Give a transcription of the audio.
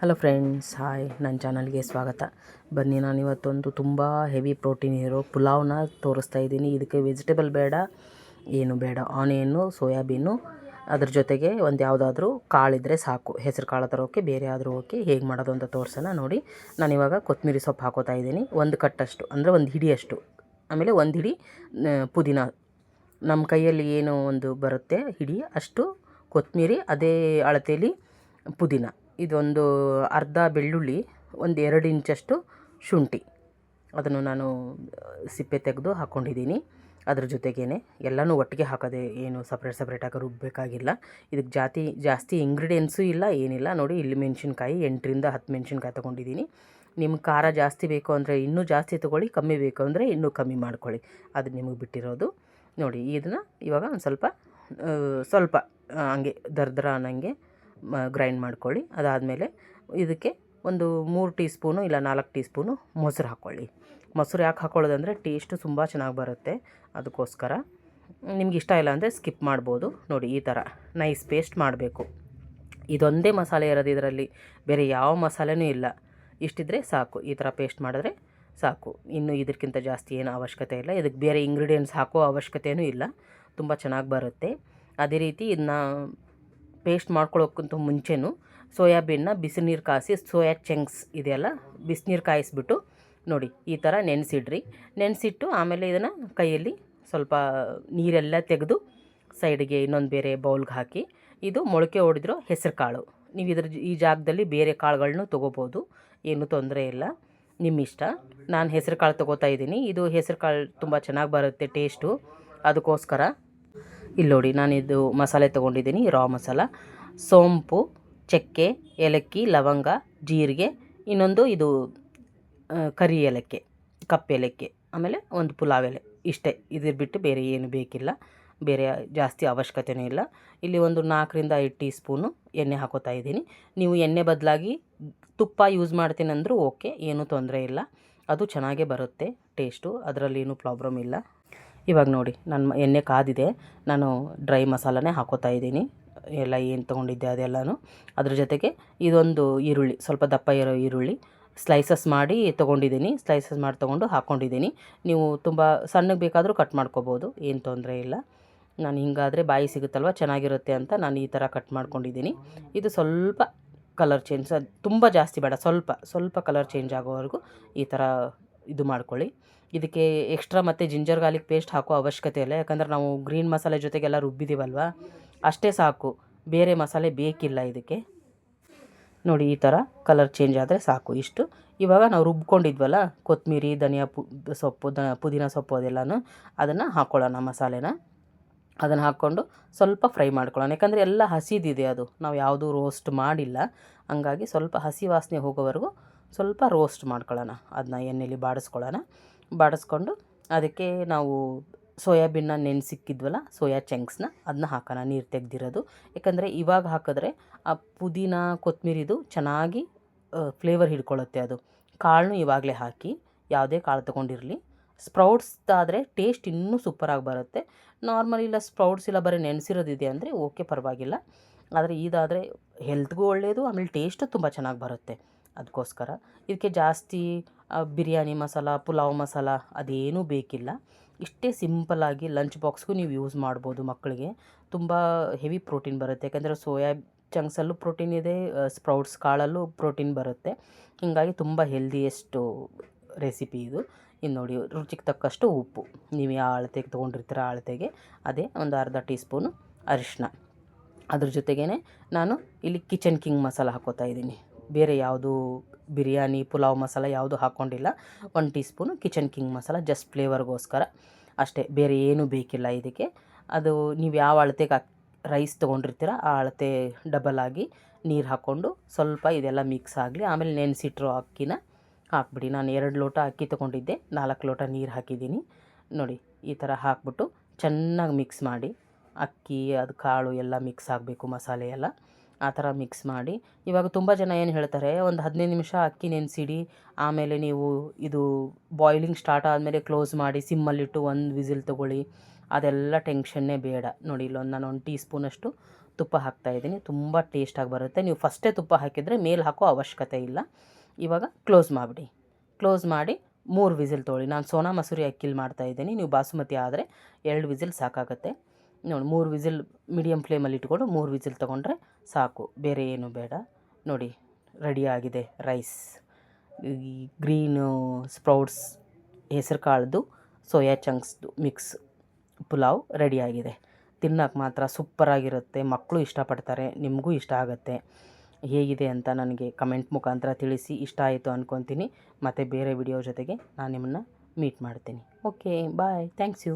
Hello friends, hi. ನನ್ನ ಚಾನಲ್ಗೆ ಸ್ವಾಗತ. ಬನ್ನಿ, ನಾನಿವತ್ತೊಂದು ತುಂಬ ಹೆವಿ ಪ್ರೋಟೀನ್ ಇರೋ ಪುಲಾವ್ನ ತೋರಿಸ್ತಾ ಇದ್ದೀನಿ. ಇದಕ್ಕೆ ವೆಜಿಟೇಬಲ್ ಬೇಡ, ಏನು ಬೇಡ. ಆನಿಯನ್ನು, ಸೋಯಾಬೀನು, ಅದ್ರ ಜೊತೆಗೆ ಒಂದು ಯಾವುದಾದ್ರೂ ಕಾಳಿದ್ರೆ ಸಾಕು. ಹೆಸರು ಕಾಳು ತರೋಕ್ಕೆ ಬೇರೆ ಆದರೂ ಓಕೆ. ಹೇಗೆ ಮಾಡೋದು ಅಂತ ತೋರಿಸೋಣ ನೋಡಿ. ನಾನಿವಾಗ ಕೊತ್ತಂಬರಿ ಸೊಪ್ಪು ಹಾಕೋತಾ ಇದ್ದೀನಿ, ಒಂದು ಕಟ್ಟಷ್ಟು, ಅಂದರೆ ಒಂದು ಹಿಡಿಯಷ್ಟು. ಆಮೇಲೆ ಒಂದು ಹಿಡಿ ಪುದೀನ, ನಮ್ಮ ಕೈಯಲ್ಲಿ ಏನು ಒಂದು ಬರುತ್ತೆ ಹಿಡಿ ಅಷ್ಟು ಕೊತ್ತಂಬರಿ, ಅದೇ ಅಳತೆಯಲ್ಲಿ ಪುದೀನ. ಇದೊಂದು ಅರ್ಧ ಬೆಳ್ಳುಳ್ಳಿ, ಒಂದು 2 ಇಂಚಷ್ಟು ಶುಂಠಿ, ಅದನ್ನು ನಾನು ಸಿಪ್ಪೆ ತೆಗೆದು ಹಾಕ್ಕೊಂಡಿದ್ದೀನಿ. ಅದ್ರ ಜೊತೆಗೇ ಎಲ್ಲನೂ ಒಟ್ಟಿಗೆ ಹಾಕೋದೆ, ಏನು ಸಪ್ರೇಟಾಗಿ ರುಬ್ಬಬೇಕಾಗಿಲ್ಲ. ಇದಕ್ಕೆ ಜಾಸ್ತಿ ಇಂಗ್ರೀಡಿಯೆಂಟ್ಸು ಇಲ್ಲ, ಏನಿಲ್ಲ. ನೋಡಿ, ಇಲ್ಲಿ ಮೆಣಸಿನ್ಕಾಯಿ 8ರಿಂದ 10 ಮೆಣಸಿನ್ಕಾಯಿ ತೊಗೊಂಡಿದ್ದೀನಿ. ನಿಮ್ಗೆ ಖಾರ ಜಾಸ್ತಿ ಬೇಕು ಅಂದರೆ ಇನ್ನೂ ಜಾಸ್ತಿ ತೊಗೊಳ್ಳಿ, ಕಮ್ಮಿ ಬೇಕು ಅಂದರೆ ಇನ್ನೂ ಕಮ್ಮಿ ಮಾಡ್ಕೊಳ್ಳಿ, ಅದು ನಿಮಗೆ ಬಿಟ್ಟಿರೋದು. ನೋಡಿ, ಇದನ್ನು ಇವಾಗ ಒಂದು ಸ್ವಲ್ಪ ಹಂಗೆ ದರ್ದರ ಅನ್ನಂಗೆ ಗ್ರೈಂಡ್ ಮಾಡ್ಕೊಳ್ಳಿ. ಅದಾದಮೇಲೆ ಇದಕ್ಕೆ ಒಂದು 3 ಟೀ ಸ್ಪೂನು ಇಲ್ಲ 4 ಟೀ ಸ್ಪೂನು ಮೊಸರು ಹಾಕ್ಕೊಳ್ಳಿ. ಮೊಸರು ಯಾಕೆ ಹಾಕ್ಕೊಳ್ಳೋದಂದರೆ ಟೇಸ್ಟು ತುಂಬ ಚೆನ್ನಾಗಿ ಬರುತ್ತೆ, ಅದಕ್ಕೋಸ್ಕರ. ನಿಮ್ಗೆ ಇಷ್ಟ ಇಲ್ಲ ಅಂದರೆ ಸ್ಕಿಪ್ ಮಾಡ್ಬೋದು. ನೋಡಿ, ಈ ಥರ ನೈಸ್ ಪೇಸ್ಟ್ ಮಾಡಬೇಕು. ಇದೊಂದೇ ಮಸಾಲೆ ಇರೋದು ಇದರಲ್ಲಿ, ಬೇರೆ ಯಾವ ಮಸಾಲೆನೂ ಇಲ್ಲ. ಇಷ್ಟಿದ್ರೆ ಸಾಕು, ಈ ಥರ ಪೇಸ್ಟ್ ಮಾಡಿದ್ರೆ ಸಾಕು. ಇನ್ನು ಇದಕ್ಕಿಂತ ಜಾಸ್ತಿ ಏನು ಅವಶ್ಯಕತೆ ಇಲ್ಲ. ಇದಕ್ಕೆ ಬೇರೆ ಇಂಗ್ರೀಡಿಯೆಂಟ್ಸ್ ಹಾಕೋ ಅವಶ್ಯಕತೆಯೂ ಇಲ್ಲ, ತುಂಬ ಚೆನ್ನಾಗಿ ಬರುತ್ತೆ. ಅದೇ ರೀತಿ ಇದನ್ನ ಪೇಸ್ಟ್ ಮಾಡ್ಕೊಳ್ಳೋಕ್ಕಿಂತ ಮುಂಚೆನೂ ಸೋಯಾಬೀನ್ನ ಬಿಸಿನೀರು ಕಾಯಿಸಿ, ಸೋಯಾ ಚಂಕ್ಸ್ ಇದೆಯಲ್ಲ, ಬಿಸಿನೀರು ಕಾಯಿಸ್ಬಿಟ್ಟು ನೋಡಿ ಈ ಥರ ನೆನೆಸಿಟ್ಟು ಆಮೇಲೆ ಇದನ್ನು ಕೈಯಲ್ಲಿ ಸ್ವಲ್ಪ ನೀರೆಲ್ಲ ತೆಗೆದು ಸೈಡಿಗೆ ಇನ್ನೊಂದು ಬೇರೆ ಬೌಲ್ಗೆ ಹಾಕಿ, ಇದು ಮೊಳಕೆ ಹೊಡೆದಿರೋ ಹೆಸರು ಕಾಳು. ನೀವು ಈ ಜಾಗದಲ್ಲಿ ಬೇರೆ ಕಾಳುಗಳನ್ನೂ ತೊಗೋಬೋದು, ಏನೂ ತೊಂದರೆ ಇಲ್ಲ, ನಿಮ್ಮ ಇಷ್ಟ. ನಾನು ಹೆಸರು ಕಾಳು ತೊಗೋತಾ ಇದ್ದೀನಿ. ಇದು ಹೆಸರು ಕಾಳು ತುಂಬ ಚೆನ್ನಾಗಿ ಬರುತ್ತೆ ಟೇಸ್ಟು, ಅದಕ್ಕೋಸ್ಕರ. ಇಲ್ಲಿ ನೋಡಿ, ನಾನಿದು ಮಸಾಲೆ ತೊಗೊಂಡಿದ್ದೀನಿ, ರಾ ಮಸಾಲ, ಸೋಂಪು, ಚಕ್ಕೆ, ಏಲಕ್ಕಿ, ಲವಂಗ, ಜೀರಿಗೆ, ಇನ್ನೊಂದು ಇದು ಕರಿ ಏಲಕ್ಕಿ, ಕಪ್ಪು ಏಲಕ್ಕಿ, ಆಮೇಲೆ ಒಂದು ಪುಲಾವ್ ಎಲೆ. ಇಷ್ಟೇ, ಇದ್ರ ಬಿಟ್ಟು ಬೇರೆ ಏನು ಬೇಕಿಲ್ಲ, ಬೇರೆ ಜಾಸ್ತಿ ಅವಶ್ಯಕತೆಯೂ ಇಲ್ಲ. ಇಲ್ಲಿ ಒಂದು 4ರಿಂದ 5 ಟೀ ಸ್ಪೂನು ಎಣ್ಣೆ ಹಾಕೋತಾ ಇದ್ದೀನಿ. ನೀವು ಎಣ್ಣೆ ಬದಲಾಗಿ ತುಪ್ಪ ಯೂಸ್ ಮಾಡ್ತೀನಿ ಅಂದರೂ ಓಕೆ, ಏನೂ ತೊಂದರೆ ಇಲ್ಲ, ಅದು ಚೆನ್ನಾಗೇ ಬರುತ್ತೆ ಟೇಸ್ಟು, ಅದರಲ್ಲಿ ಏನೂ ಪ್ರಾಬ್ಲಮ್ ಇಲ್ಲ. ಇವಾಗ ನೋಡಿ, ನನ್ನ ಎಣ್ಣೆ ಕಾದಿದೆ, ನಾನು ಡ್ರೈ ಮಸಾಲನೇ ಹಾಕೋತಾ ಇದ್ದೀನಿ, ಎಲ್ಲ ಏನು ತೊಗೊಂಡಿದ್ದೆ ಅದೆಲ್ಲನೂ. ಅದ್ರ ಜೊತೆಗೆ ಇದೊಂದು ಈರುಳ್ಳಿ, ಸ್ವಲ್ಪ ದಪ್ಪ ಇರೋ ಈರುಳ್ಳಿ ಸ್ಲೈಸಸ್ ಮಾಡಿ ತೊಗೊಂಡಿದ್ದೀನಿ, ತೊಗೊಂಡು ಹಾಕ್ಕೊಂಡಿದ್ದೀನಿ. ನೀವು ತುಂಬ ಸಣ್ಣಗೆ ಬೇಕಾದರೂ ಕಟ್ ಮಾಡ್ಕೋಬೋದು, ಏನು ತೊಂದರೆ ಇಲ್ಲ. ನಾನು ಹಿಂಗಾದರೆ ಬಾಯಿ ಸಿಗುತ್ತಲ್ವ, ಚೆನ್ನಾಗಿರುತ್ತೆ ಅಂತ ನಾನು ಈ ಥರ ಕಟ್ ಮಾಡ್ಕೊಂಡಿದ್ದೀನಿ. ಇದು ಸ್ವಲ್ಪ ಕಲರ್ ಚೇಂಜ್, ತುಂಬ ಜಾಸ್ತಿ ಬೇಡ, ಸ್ವಲ್ಪ ಕಲರ್ ಚೇಂಜ್ ಆಗೋವರೆಗೂ ಈ ಥರ ಇದು ಮಾಡ್ಕೊಳ್ಳಿ. ಇದಕ್ಕೆ ಎಕ್ಸ್ಟ್ರಾ ಮತ್ತು ಜಿಂಜರ್ ಗಾರ್ಲಿಕ್ ಪೇಸ್ಟ್ ಹಾಕೋ ಅವಶ್ಯಕತೆ ಇಲ್ಲ, ಯಾಕಂದರೆ ನಾವು ಗ್ರೀನ್ ಮಸಾಲೆ ಜೊತೆಗೆಲ್ಲ ರುಬ್ಬಿದ್ದೀವಲ್ವ, ಅಷ್ಟೇ ಸಾಕು, ಬೇರೆ ಮಸಾಲೆ ಬೇಕಿಲ್ಲ ಇದಕ್ಕೆ. ನೋಡಿ, ಈ ಥರ ಕಲರ್ ಚೇಂಜ್ ಆದರೆ ಸಾಕು, ಇಷ್ಟು. ಇವಾಗ ನಾವು ರುಬ್ಕೊಂಡಿದ್ವಲ್ಲ ಕೊತ್ತಂಬರಿ, ಧನಿಯಾ ಸೊಪ್ಪು, ಪುದೀನ ಸೊಪ್ಪು ಅದೆಲ್ಲನೂ, ಅದನ್ನು ಹಾಕ್ಕೊಳ್ಳೋಣ ಮಸಾಲೆನ. ಅದನ್ನು ಹಾಕ್ಕೊಂಡು ಸ್ವಲ್ಪ ಫ್ರೈ ಮಾಡ್ಕೊಳ್ಳೋಣ, ಯಾಕಂದರೆ ಎಲ್ಲ ಹಸಿದಿದೆ, ಅದು ನಾವು ಯಾವುದೂ ರೋಸ್ಟ್ ಮಾಡಿಲ್ಲ, ಹಂಗಾಗಿ ಸ್ವಲ್ಪ ಹಸಿ ವಾಸನೆ ಹೋಗೋವರೆಗೂ ಸ್ವಲ್ಪ ರೋಸ್ಟ್ ಮಾಡ್ಕೊಳ್ಳೋಣ. ಅದನ್ನ ಎಣ್ಣೆಯಲ್ಲಿ ಬಾಡಿಸ್ಕೊಂಡು ಅದಕ್ಕೆ ನಾವು ಸೋಯಾಬೀನ್ನ ನೆನೆಸಿಕ್ಕಿದ್ವಲ್ಲ, ಸೋಯಾ ಚಂಕ್ಸ್ನ, ಅದನ್ನ ಹಾಕೋಣ, ನೀರು ತೆಗೆದಿರೋದು. ಯಾಕಂದರೆ ಇವಾಗ ಹಾಕಿದ್ರೆ ಆ ಪುದೀನ ಕೊತ್ತಂಬರಿದು ಚೆನ್ನಾಗಿ ಫ್ಲೇವರ್ ಹಿಡ್ಕೊಳ್ಳುತ್ತೆ ಅದು. ಕಾಳನ್ನು ಇವಾಗಲೇ ಹಾಕಿ, ಯಾವುದೇ ಕಾಳು ತೊಗೊಂಡಿರಲಿ. ಸ್ಪ್ರೌಟ್ಸ್ದಾದರೆ ಟೇಸ್ಟ್ ಇನ್ನೂ ಸೂಪರಾಗಿ ಬರುತ್ತೆ. ನಾರ್ಮಲ್ ಇಲ್ಲ ಸ್ಪ್ರೌಟ್ಸ್ ಇಲ್ಲ ಬರೀ ನೆನೆಸಿರೋದಿದೆ ಅಂದರೆ ಓಕೆ, ಪರವಾಗಿಲ್ಲ. ಆದರೆ ಇದಾದರೆ ಹೆಲ್ತ್ಗೂ ಒಳ್ಳೆಯದು, ಆಮೇಲೆ ಟೇಸ್ಟು ತುಂಬ ಚೆನ್ನಾಗಿ ಬರುತ್ತೆ, ಅದಕ್ಕೋಸ್ಕರ. ಇದಕ್ಕೆ ಜಾಸ್ತಿ ಬಿರಿಯಾನಿ ಮಸಾಲ, ಪುಲಾವ್ ಮಸಾಲ ಅದೇನೂ ಬೇಕಿಲ್ಲ. ಇಷ್ಟೇ ಸಿಂಪಲ್ಲಾಗಿ ಲಂಚ್ ಬಾಕ್ಸ್ಗೂ ನೀವು ಯೂಸ್ ಮಾಡ್ಬೋದು ಮಕ್ಕಳಿಗೆ. ತುಂಬ ಹೆವಿ ಪ್ರೋಟೀನ್ ಬರುತ್ತೆ, ಯಾಕಂದರೆ ಸೋಯಾ ಚಂಕ್ಸಲ್ಲೂ ಪ್ರೋಟೀನ್ ಇದೆ, ಸ್ಪ್ರೌಟ್ಸ್ ಕಾಳಲ್ಲೂ ಪ್ರೋಟೀನ್ ಬರುತ್ತೆ. ಹೀಗಾಗಿ ತುಂಬ ಹೆಲ್ದಿಯೆಸ್ಟು ರೆಸಿಪಿ ಇದು. ಇನ್ನು ನೋಡಿ, ರುಚಿಗೆ ತಕ್ಕಷ್ಟು ಉಪ್ಪು, ನೀವು ಯಾವ ಅಳತೆಗೆ ತೊಗೊಂಡಿರ್ತೀರ ಆ ಅಳತೆಗೆ, ಅದೇ ಒಂದು ಅರ್ಧ ಟೀ ಸ್ಪೂನು ಅರಿಶಿನ. ಅದ್ರ ಜೊತೆಗೇ ನಾನು ಇಲ್ಲಿ ಕಿಚನ್ ಕಿಂಗ್ ಮಸಾಲ ಹಾಕ್ಕೋತಾ ಇದ್ದೀನಿ, ಬೇರೆ ಯಾವುದು ಬಿರಿಯಾನಿ ಪುಲಾವ್ ಮಸಾಲ ಯಾವುದು ಹಾಕ್ಕೊಂಡಿಲ್ಲ. 1 tea spoon Kitchen King masala, just ಫ್ಲೇವರ್ಗೋಸ್ಕರ ಅಷ್ಟೇ, ಬೇರೆ ಏನೂ ಬೇಕಿಲ್ಲ ಇದಕ್ಕೆ. ಅದು ನೀವು ಯಾವ ಅಳತೆಗೆ ರೈಸ್ ತೊಗೊಂಡಿರ್ತೀರ ಆ ಅಳತೆ ಡಬಲ್ ಆಗಿ ನೀರು ಹಾಕ್ಕೊಂಡು ಸ್ವಲ್ಪ ಇದೆಲ್ಲ ಮಿಕ್ಸ್ ಆಗಲಿ. ಆಮೇಲೆ ನೆನೆಸಿಟ್ಟಿರೋ ಅಕ್ಕಿನ ಹಾಕ್ಬಿಡಿ. ನಾನು 2 ಲೋಟ ಅಕ್ಕಿ ತೊಗೊಂಡಿದ್ದೆ, 4 ಲೋಟ ನೀರು ಹಾಕಿದ್ದೀನಿ. ನೋಡಿ, ಈ ಥರ ಹಾಕ್ಬಿಟ್ಟು ಚೆನ್ನಾಗಿ ಮಿಕ್ಸ್ ಮಾಡಿ, ಅಕ್ಕಿ ಅದು ಕಾಳು ಎಲ್ಲ ಮಿಕ್ಸ್ ಆಗಬೇಕು, ಮಸಾಲೆ ಎಲ್ಲ ಆ ಥರ ಮಿಕ್ಸ್ ಮಾಡಿ. ಇವಾಗ ತುಂಬ ಜನ ಏನು ಹೇಳ್ತಾರೆ, ಒಂದು 15 ನಿಮಿಷ ಅಕ್ಕಿ ನೆನೆಸಿಡಿ, ಆಮೇಲೆ ನೀವು ಇದು ಬಾಯ್ಲಿಂಗ್ ಸ್ಟಾರ್ಟ್ ಆದಮೇಲೆ ಕ್ಲೋಸ್ ಮಾಡಿ ಸಿಮ್ಮಲ್ಲಿಟ್ಟು 1 ವಿಸಿಲ್ ತೊಗೊಳ್ಳಿ, ಅದೆಲ್ಲ ಟೆನ್ಷನ್ನೇ ಬೇಡ. ನೋಡಿ, ನಾನು 1 ಟೀ ಸ್ಪೂನಷ್ಟು ತುಪ್ಪ ಹಾಕ್ತಾಯಿದ್ದೀನಿ. ತುಂಬ ಟೇಸ್ಟಾಗಿ ಬರುತ್ತೆ. ನೀವು ಫಸ್ಟೇ ತುಪ್ಪ ಹಾಕಿದರೆ ಮೇಲೆ ಹಾಕೋ ಅವಶ್ಯಕತೆ ಇಲ್ಲ. ಇವಾಗ ಕ್ಲೋಸ್ ಮಾಡಿಬಿಡಿ. ಕ್ಲೋಸ್ ಮಾಡಿ 3 ವಿಸಿಲ್ ತೊಗೊಳ್ಳಿ. ನಾನು ಸೋನಾ ಮಸೂರಿ ಅಕ್ಕಿಲಿ ಮಾಡ್ತಾಯಿದ್ದೀನಿ. ನೀವು ಬಾಸುಮತಿ ಆದರೆ 2 ವಿಸಿಲ್ ಸಾಕಾಗುತ್ತೆ. ನೋಡಿ 3 ವಿಸಿಲ್ ಮೀಡಿಯಮ್ ಫ್ಲೇಮಲ್ಲಿ ಇಟ್ಕೊಂಡು 3 ವಿಸಿಲ್ ತೊಗೊಂಡ್ರೆ ಸಾಕು, ಬೇರೆ ಏನು ಬೇಡ. ನೋಡಿ ರೆಡಿಯಾಗಿದೆ ರೈಸ್. ಈ ಗ್ರೀನು ಸ್ಪ್ರೌಟ್ಸ್, ಹೆಸರು ಕಾಳ್ದು, ಸೋಯಾ ಚಂಕ್ಸ್ದು ಮಿಕ್ಸ್ ಪುಲಾವ್ ರೆಡಿಯಾಗಿದೆ. ತಿನ್ನೋಕೆ ಮಾತ್ರ ಸೂಪರಾಗಿರುತ್ತೆ. ಮಕ್ಕಳು ಇಷ್ಟಪಡ್ತಾರೆ, ನಿಮಗೂ ಇಷ್ಟ ಆಗುತ್ತೆ. ಹೇಗಿದೆ ಅಂತ ನನಗೆ ಕಮೆಂಟ್ ಮುಖಾಂತರ ತಿಳಿಸಿ. ಇಷ್ಟ ಆಯಿತು ಅಂದ್ಕೊತೀನಿ. ಮತ್ತು ಬೇರೆ ವಿಡಿಯೋ ಜೊತೆಗೆ ನಾನು ನಿಮ್ಮನ್ನು ಮೀಟ್ ಮಾಡ್ತೀನಿ. Okay, bye, thanks you.